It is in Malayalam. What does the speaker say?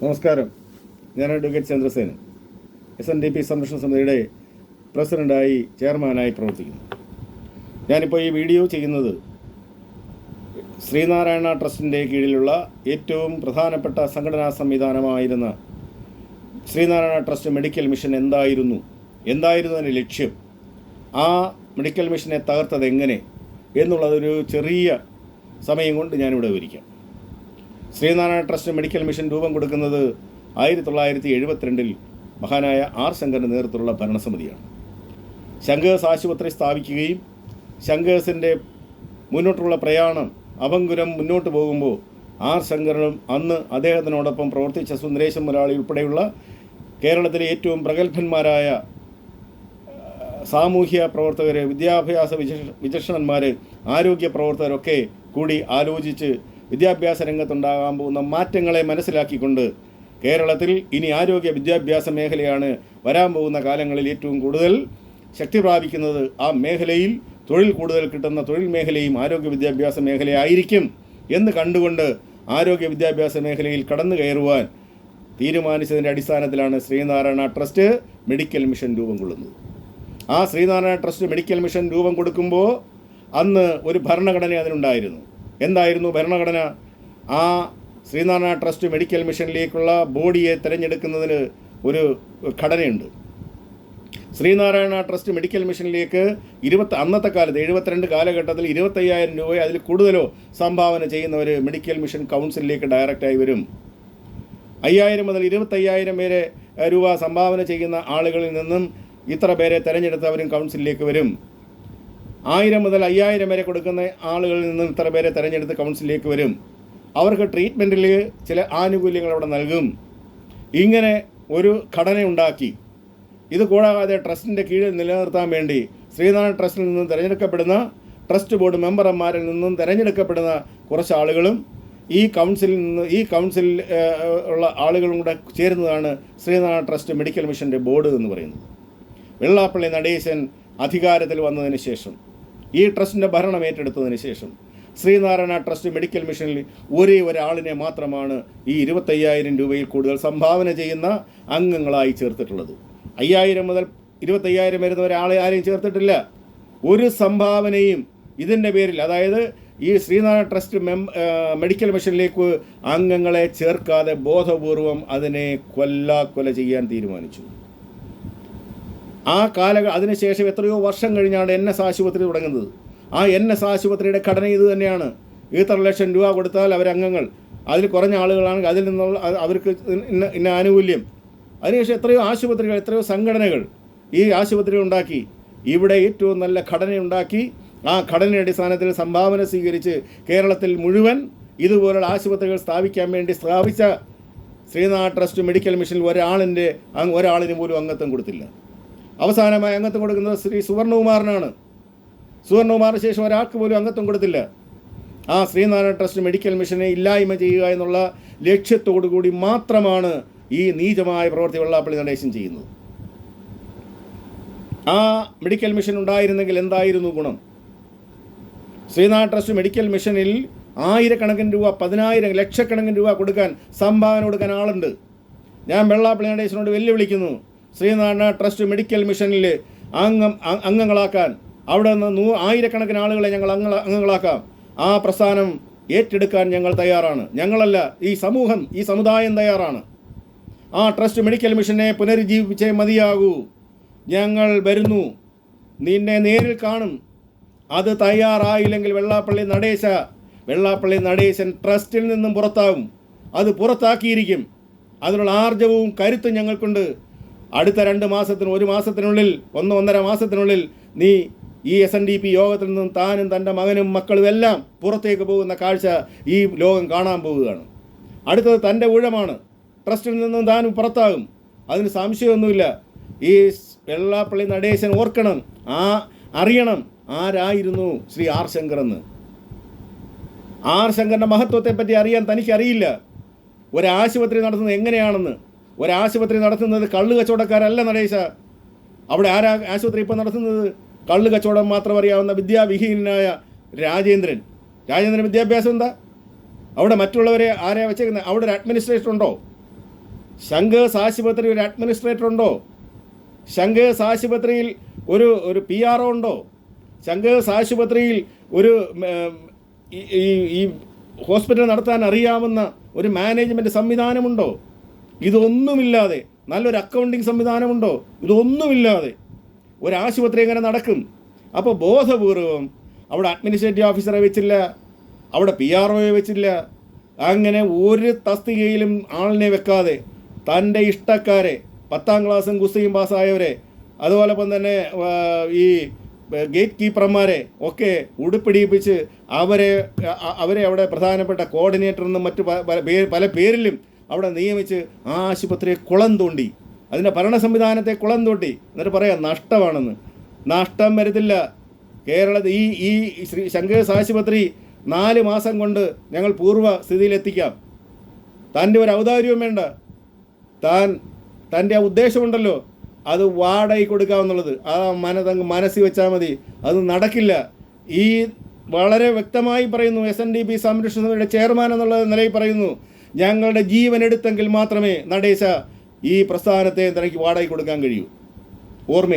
നമസ്കാരം. ഞാൻ അഡ്വക്കേറ്റ് ചന്ദ്രസേനൻ, SNDP സംരക്ഷണ സമിതിയുടെ പ്രസിഡൻ്റായി ചെയർമാനായി പ്രവർത്തിക്കുന്നു. ഞാനിപ്പോൾ ഈ വീഡിയോ ചെയ്യുന്നത് ശ്രീനാരായണ ട്രസ്റ്റിൻ്റെ കീഴിലുള്ള ഏറ്റവും പ്രധാനപ്പെട്ട സംഘടനാ സംവിധാനമായിരുന്ന ശ്രീനാരായണ ട്രസ്റ്റ് മെഡിക്കൽ മിഷൻ എന്തായിരുന്നു അതിൻ്റെ ലക്ഷ്യം, ആ മെഡിക്കൽ മിഷനെ തകർത്തത് എങ്ങനെ എന്നുള്ളതൊരു ചെറിയ സമയം കൊണ്ട് ഞാനിവിടെ വിവരിക്കാം. ശ്രീനാരായണ ട്രസ്റ്റ് മെഡിക്കൽ മിഷൻ രൂപം കൊടുക്കുന്നത് 1972 മഹാനായ R. ശങ്കറിൻ്റെ നേതൃത്വത്തിലുള്ള ഭരണസമിതിയാണ്. ശങ്കേഴ്സ് ആശുപത്രി സ്ഥാപിക്കുകയും ശങ്കേഴ്സിൻ്റെ മുന്നോട്ടുള്ള പ്രയാണം അഭംഗുരം മുന്നോട്ട് പോകുമ്പോൾ R. ശങ്കറിനും അന്ന് അദ്ദേഹത്തിനോടൊപ്പം പ്രവർത്തിച്ച സുന്ദരേശൻ മുരാളി ഉൾപ്പെടെയുള്ള കേരളത്തിലെ ഏറ്റവും പ്രഗത്ഭന്മാരായ സാമൂഹ്യ പ്രവർത്തകർ, വിദ്യാഭ്യാസ വിചക്ഷണന്മാർ, ആരോഗ്യ പ്രവർത്തകരൊക്കെ കൂടി ആലോചിച്ച് വിദ്യാഭ്യാസ രംഗത്തുണ്ടാകാൻ പോകുന്ന മാറ്റങ്ങളെ മനസ്സിലാക്കിക്കൊണ്ട് കേരളത്തിൽ ഇനി ആരോഗ്യ വിദ്യാഭ്യാസ മേഖലയാണ് വരാൻ പോകുന്ന കാലങ്ങളിൽ ഏറ്റവും കൂടുതൽ ശക്തി പ്രാപിക്കുന്നത്. ആ മേഖലയിൽ തൊഴിൽ കൂടുതൽ കിട്ടുന്ന തൊഴിൽ മേഖലയും ആരോഗ്യ വിദ്യാഭ്യാസ മേഖലയായിരിക്കും എന്ന് കണ്ടുകൊണ്ട് ആരോഗ്യ വിദ്യാഭ്യാസ മേഖലയിൽ കടന്നു കയറുവാൻ തീരുമാനിച്ചതിൻ്റെ അടിസ്ഥാനത്തിലാണ് ശ്രീനാരായണ ട്രസ്റ്റ് മെഡിക്കൽ മിഷൻ രൂപം കൊള്ളുന്നത്. ആ ശ്രീനാരായണ ട്രസ്റ്റ് മെഡിക്കൽ മിഷൻ രൂപം കൊടുക്കുമ്പോൾ അന്ന് ഒരു ഭരണഘടന അതിനുണ്ടായിരുന്നു. എന്തായിരുന്നു ഭരണഘടന? ആ ശ്രീനാരായണ ട്രസ്റ്റ് മെഡിക്കൽ മിഷനിലേക്കുള്ള ബോഡിയെ തിരഞ്ഞെടുക്കുന്നതിന് ഒരു ഘടനയുണ്ട്. ശ്രീനാരായണ ട്രസ്റ്റ് മെഡിക്കൽ മിഷനിലേക്ക് അന്നത്തെ കാലത്ത് 72 കാലഘട്ടത്തിൽ 25,000 രൂപയോ അതിൽ കൂടുതലോ സംഭാവന ചെയ്യുന്നവർ മെഡിക്കൽ മിഷൻ കൗൺസിലിലേക്ക് ഡയറക്റ്റായി വരും. 5,000 മുതൽ 25,000 രൂപ സംഭാവന ചെയ്യുന്ന ആളുകളിൽ നിന്നും ഇത്ര പേരെ തിരഞ്ഞെടുത്തവരും കൗൺസിലിലേക്ക് വരും. 1,000 മുതൽ 5,000 വരെ കൊടുക്കുന്ന ആളുകളിൽ നിന്നും ഇത്ര പേരെ തിരഞ്ഞെടുത്ത് കൗൺസിലിലേക്ക് വരും. അവർക്ക് ട്രീറ്റ്മെൻറ്റിൽ ചില ആനുകൂല്യങ്ങൾ അവിടെ നൽകും. ഇങ്ങനെ ഒരു ഘടനയുണ്ടാക്കി. ഇത് കൂടാതെ ട്രസ്റ്റിൻ്റെ കീഴിൽ നിലനിർത്താൻ വേണ്ടി ശ്രീനാരായണ ട്രസ്റ്റിൽ നിന്നും തിരഞ്ഞെടുക്കപ്പെടുന്ന ട്രസ്റ്റ് ബോർഡ് മെമ്പർമാരിൽ നിന്നും തിരഞ്ഞെടുക്കപ്പെടുന്ന കുറച്ച് ആളുകളും ഈ കൗൺസിലിൽ ഉള്ള ആളുകളും കൂടെ ചേരുന്നതാണ് ശ്രീനാരായണ ട്രസ്റ്റ് മെഡിക്കൽ മിഷൻ്റെ ബോർഡ് എന്ന് പറയുന്നത്. വെള്ളാപ്പള്ളി നടേശൻ അധികാരത്തിൽ വന്നതിന് ശേഷം, ഈ ട്രസ്റ്റിൻ്റെ ഭരണം ഏറ്റെടുത്തതിന് ശേഷം ശ്രീനാരായണ ട്രസ്റ്റ് മെഡിക്കൽ മിഷനിൽ ഒരേ ഒരാളിനെ മാത്രമാണ് ഈ 25,000 രൂപയിൽ കൂടുതൽ സംഭാവന ചെയ്യുന്ന അംഗങ്ങളായി ചേർത്തിട്ടുള്ളത്. 5,000 മുതൽ 25,000 വരുന്ന ഒരാളെ ആരെയും ചേർത്തിട്ടില്ല. ഒരു സംഭാവനയും ഇതിൻ്റെ പേരിൽ, അതായത് ഈ ശ്രീനാരായണ ട്രസ്റ്റ് മെഡിക്കൽ മിഷനിലേക്ക് അംഗങ്ങളെ ചേർക്കാതെ ബോധപൂർവം അതിനെ കൊല ചെയ്യാൻ തീരുമാനിച്ചു. അതിനുശേഷം എത്രയോ വർഷം കഴിഞ്ഞാണ് NS ആശുപത്രി തുടങ്ങുന്നത്. ആ NS ആശുപത്രിയുടെ ഘടന ഇത് തന്നെയാണ്. ഇത്ര ലക്ഷം രൂപ കൊടുത്താൽ അവരംഗങ്ങൾ, അതിൽ കുറഞ്ഞ ആളുകളാണെങ്കിൽ അതിൽ നിന്നുള്ള അവർക്ക് ഇന്ന ആനുകൂല്യം. അതിനുശേഷം എത്രയോ ആശുപത്രികൾ, എത്രയോ സംഘടനകൾ ഈ ആശുപത്രി ഉണ്ടാക്കി. ഇവിടെ ഏറ്റവും നല്ല ഘടനയുണ്ടാക്കി. ആ ഘടനയുടെ അടിസ്ഥാനത്തിൽ സംഭാവന സ്വീകരിച്ച് കേരളത്തിൽ മുഴുവൻ ഇതുപോലുള്ള ആശുപത്രികൾ സ്ഥാപിക്കാൻ വേണ്ടി സ്ഥാപിച്ച ശ്രീനാരായണ ട്രസ്റ്റ് മെഡിക്കൽ മിഷനിൽ ഒരാളിന് പോലും അംഗത്വം കൊടുത്തില്ല. അവസാനമായി അംഗത്വം കൊടുക്കുന്നത് ശ്രീ സുവർണകുമാറിനാണ്. സുവർണകുമാറിന് ശേഷം ഒരാൾക്ക് പോലും അംഗത്വം കൊടുത്തില്ല. ആ ശ്രീനാരായണ ട്രസ്റ്റ് മെഡിക്കൽ മിഷനെ ഇല്ലായ്മ ചെയ്യുക എന്നുള്ള ലക്ഷ്യത്തോടു കൂടി മാത്രമാണ് ഈ നീചമായ പ്രവൃത്തി വെള്ളാപ്പള്ളി നടേശൻ ചെയ്യുന്നത്. ആ മെഡിക്കൽ മിഷൻ ഉണ്ടായിരുന്നെങ്കിൽ എന്തായിരുന്നു ഗുണം? ശ്രീനാരായണ ട്രസ്റ്റ് മെഡിക്കൽ മിഷനിൽ 1,000 രൂപ, 10,000 ലക്ഷക്കണക്കിന് രൂപ കൊടുക്കാൻ, സംഭാവന കൊടുക്കാൻ ആളുണ്ട്. ഞാൻ വെള്ളാപ്പള്ളി നടേശനോട് വെല്ലുവിളിക്കുന്നു, ശ്രീനാരായണ ട്രസ്റ്റ് മെഡിക്കൽ മിഷനിൽ അംഗങ്ങളാക്കാൻ. അവിടെ നിന്ന് 1,000 ആളുകളെ ഞങ്ങൾ അംഗങ്ങളാക്കാം. ആ പ്രസ്ഥാനം ഏറ്റെടുക്കാൻ ഞങ്ങൾ തയ്യാറാണ്. ഞങ്ങളല്ല, ഈ സമൂഹം, ഈ സമുദായം തയ്യാറാണ്. ആ ട്രസ്റ്റ് മെഡിക്കൽ മിഷനെ പുനരുജ്ജീവിപ്പിച്ചേ മതിയാകൂ. ഞങ്ങൾ വരുന്നു, നിന്നെ നേരിൽ കാണും. അത് തയ്യാറായില്ലെങ്കിൽ വെള്ളാപ്പള്ളി നടേശൻ ട്രസ്റ്റിൽ നിന്നും പുറത്താകും. അത് പുറത്താക്കിയിരിക്കും. അതിനുള്ള ആർജവും കരുത്തും ഞങ്ങൾക്കുണ്ട്. അടുത്ത 2 മാസത്തിന്, 1 മാസത്തിനുള്ളിൽ, 1.5 മാസത്തിനുള്ളിൽ നീ ഈ SNDP യോഗത്തിൽ നിന്നും താനും തൻ്റെ മകനും മക്കളും എല്ലാം പുറത്തേക്ക് പോകുന്ന കാഴ്ച ഈ ലോകം കാണാൻ പോവുകയാണ്. അടുത്തത് തൻ്റെ ഊഴമാണ്. ട്രസ്റ്റിൽ നിന്നും താനും പുറത്താകും. അതിന് സംശയമൊന്നുമില്ല. ഈ വെള്ളാപ്പള്ളി നടേശൻ ഓർക്കണം, അറിയണം ആരായിരുന്നു ശ്രീ R. ശങ്കർ എന്ന്. R. ശങ്കറിൻ്റെ മഹത്വത്തെപ്പറ്റി അറിയാൻ തനിക്കറിയില്ല. ഒരാശുപത്രി നടത്തുന്നത് എങ്ങനെയാണെന്ന്. ഒരാശുപത്രി നടത്തുന്നത് കള്ള് കച്ചവടക്കാരല്ല നടേശ. അവിടെ ആശുപത്രി ഇപ്പോൾ നടത്തുന്നത് കള്ള് കച്ചവടം മാത്രം അറിയാവുന്ന വിദ്യാവിഹീനനായ രാജേന്ദ്രൻ വിദ്യാഭ്യാസം എന്താ? അവിടെ മറ്റുള്ളവരെ ആരെയാണ് വെച്ചേക്കുന്നത്? അവിടെ ഒരു അഡ്മിനിസ്ട്രേറ്റർ ഉണ്ടോ? ശങ്കേഴ്സ് ആശുപത്രി ഒരു അഡ്മിനിസ്ട്രേറ്റർ ഉണ്ടോ? ശങ്കേഴ്സ് ആശുപത്രിയിൽ ഒരു PR ഉണ്ടോ? ശങ്കേഴ്സ് ആശുപത്രിയിൽ ഒരു ഈ ഹോസ്പിറ്റൽ നടത്താൻ അറിയാവുന്ന ഒരു മാനേജ്മെൻറ്റ് സംവിധാനമുണ്ടോ? ഇതൊന്നുമില്ലാതെ നല്ലൊരു അക്കൗണ്ടിങ് സംവിധാനമുണ്ടോ? ഇതൊന്നുമില്ലാതെ ഒരാശുപത്രി എങ്ങനെ നടക്കും? അപ്പോൾ ബോധപൂർവം അവിടെ അഡ്മിനിസ്ട്രേറ്റീവ് ഓഫീസറെ വെച്ചില്ല, അവിടെ PROയെ വെച്ചില്ല, അങ്ങനെ ഒരു തസ്തികയിലും ആളിനെ വെക്കാതെ തൻ്റെ ഇഷ്ടക്കാരെ 10ാം ക്ലാസ്സും കുസ്തിയും പാസ്സായവരെ, അതുപോലൊപ്പം തന്നെ ഈ ഗേറ്റ് കീപ്പർമാരെ ഒക്കെ ഉടുപ്പിടിപ്പിച്ച് അവരെ അവിടെ പ്രധാനപ്പെട്ട കോർഡിനേറ്ററെന്നും മറ്റു പല പേരിലും അവിടെ നിയമിച്ച് ആ ആശുപത്രിയെ കുളം തോണ്ടി, അതിൻ്റെ ഭരണ സംവിധാനത്തെ കുളം തോണ്ടി. എന്നിട്ട് പറയാം നഷ്ടമാണെന്ന്. നഷ്ടം വരത്തില്ല. കേരളത്തിൽ ഈ ശങ്കേഴ്സ് ആശുപത്രി 4 മാസം കൊണ്ട് ഞങ്ങൾ പൂർവ്വ സ്ഥിതിയിലെത്തിക്കാം. തൻ്റെ ഒരു ഔദാര്യവും വേണ്ട. തൻ്റെ ആ ഉദ്ദേശമുണ്ടല്ലോ, അത് വാടകയ്ക്ക് കൊടുക്കാമെന്നുള്ളത് ആ മനസ്സിൽ വെച്ചാൽ മതി. അത് നടക്കില്ല. ഈ വളരെ വ്യക്തമായി പറയുന്നു, SNDP സംരക്ഷണ സമിതിയുടെ ചെയർമാൻ എന്നുള്ള നിലയിൽ പറയുന്നു, ഞങ്ങളുടെ ജീവൻ എടുത്തെങ്കിൽ മാത്രമേ നടേശ ഈ പ്രസ്ഥാനത്തെ തനിക്ക് വാടകയ്ക്ക് കൊടുക്കാൻ കഴിയൂ. ഓർമ്മയിരിക്കും.